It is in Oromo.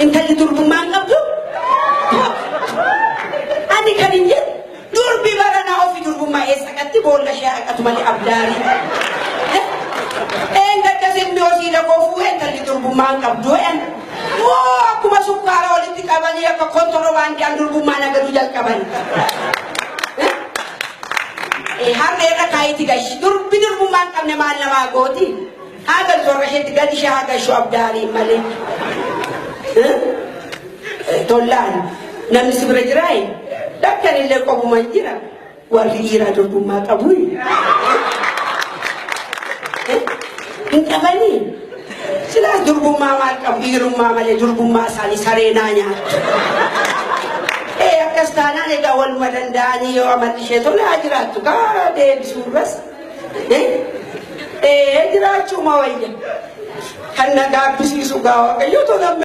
انت اللي دربما قبضه أنا كريم دربي برنا أو في دربما إسكت بقول لشيء أتمنى أبداري أنت تسمي وسيلة كوفو أنت اللي دربما قبضه أنا aku masuk ke arah politik abang ya ke kontrolan yang dulu mana ke tujal kaban hari era kai tiga dur bidur buman kamne mana magoti agar zorah tiga di syahaga syuab dari malik tolan nam sibrajrai dakkan ile ko bumanjira wali ira dur buma kabul kabani sila durbuma mal kabiruma male durbuma sali sarenanya akastana ne gawal madandani yo amal sheto la ajratu ka de suras ajratu mawaya kanna ga bisi sugawa kayo to